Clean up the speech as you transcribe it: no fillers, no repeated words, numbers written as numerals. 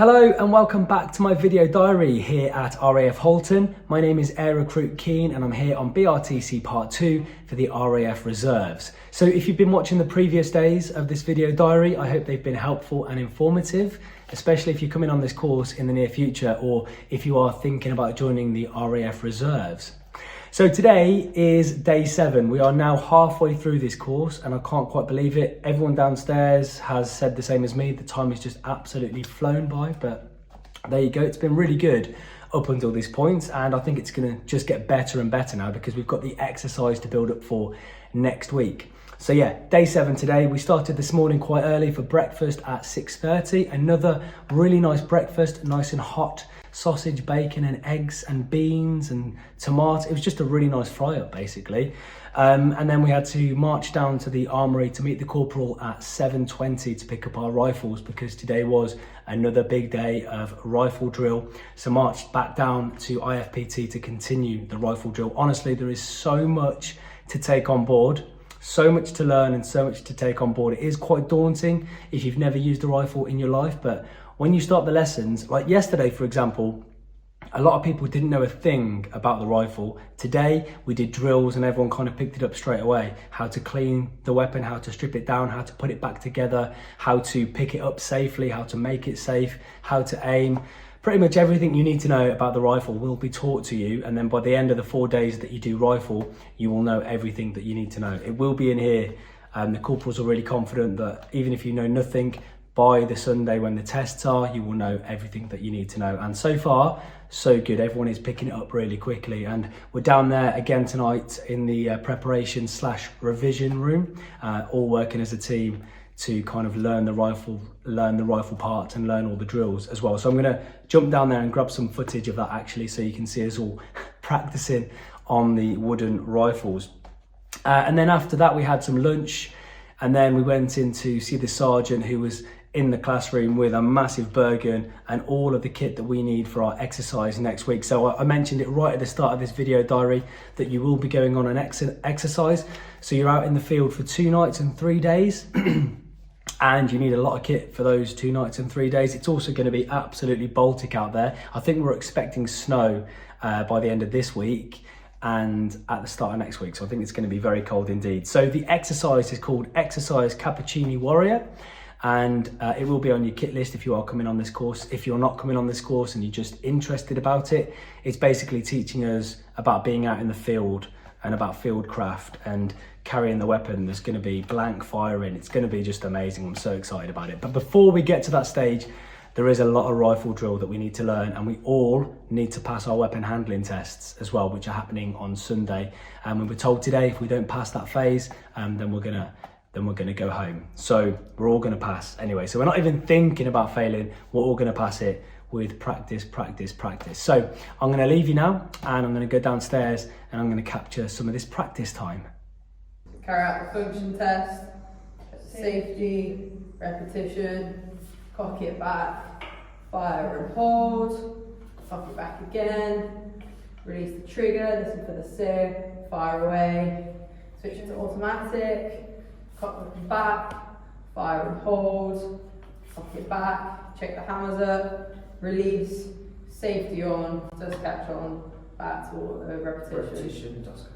Hello and welcome back to my video diary here at RAF Halton. My name is Air Recruit Keen and I'm here on BRTC Part 2 for the RAF Reserves. So if you've been watching the previous days of this video diary, I hope they've been helpful and informative, especially if you're coming on this course in the near future or if you are thinking about joining the RAF Reserves. So today is day 7. We are now halfway through this course and I can't quite believe it. Everyone downstairs has said the same as me. The time has just absolutely flown by, but there you go. It's been really good up until this point, and I think it's going to just get better and better now because we've got the exercise to build up for next week. So yeah, day 7 today. We started this morning quite early for breakfast at 6:30. Another really nice breakfast, nice and hot. Sausage, bacon and eggs and beans and tomatoes. It was just a really nice fry up basically. And then we had to march down to the armoury to meet the corporal at 7:20 to pick up our rifles because today was another big day of rifle drill. So marched back down to IFPT to continue the rifle drill. Honestly, there is so much to take on board. So much to learn and so much to take on board. It is quite daunting if you've never used a rifle in your life, but when you start the lessons, like yesterday, for example, a lot of people didn't know a thing about the rifle. Today, we did drills and everyone kind of picked it up straight away. How to clean the weapon, how to strip it down, how to put it back together, how to pick it up safely, how to make it safe, how to aim. Pretty much everything you need to know about the rifle will be taught to you. And then by the end of the 4 days that you do rifle, you will know everything that you need to know. It will be in here. The corporals are really confident that even if you know nothing, by the Sunday when the tests are, you will know everything that you need to know. And so far, so good. Everyone is picking it up really quickly. And we're down there again tonight in the preparation / revision room, all working as a team to kind of learn the rifle part and learn all the drills as well. So I'm gonna jump down there and grab some footage of that actually, so you can see us all practicing on the wooden rifles. And then after that, we had some lunch. And then we went in to see the sergeant who was in the classroom with a massive Bergen and all of the kit that we need for our exercise next week. So I mentioned it right at the start of this video diary that you will be going on an exercise. So you're out in the field for 2 nights and 3 days. And you need a lot of kit for those 2 nights and 3 days. It's also going to be absolutely Baltic out there. I think we're expecting snow by the end of this week and at the start of next week. So I think it's going to be very cold indeed. So the exercise is called Exercise Cappuccini Warrior, and it will be on your kit list if you are coming on this course. If you're not coming on this course and you're just interested about it, it's basically teaching us about being out in the field and about field craft and carrying the weapon. There's going to be blank firing. It's going to be just amazing. I'm so excited about it. But before we get to that stage, there is a lot of rifle drill that we need to learn, and we all need to pass our weapon handling tests as well, which are happening on Sunday. And we were told today if we don't pass that phase, then we're gonna go home. So we're all gonna pass anyway. So we're not even thinking about failing. We're all gonna pass it with practice, practice, practice. So I'm gonna leave you now, and I'm gonna go downstairs and I'm gonna capture some of this practice time. Carry out the function test, safety, repetition. Cock it back, fire and hold, cock it back again, release the trigger, listen for the SIG, fire away, switch it to automatic, cock it back, fire and hold, cock it back, check the hammers up, release, safety on, just catch on, back to all the repetition. Repetition, just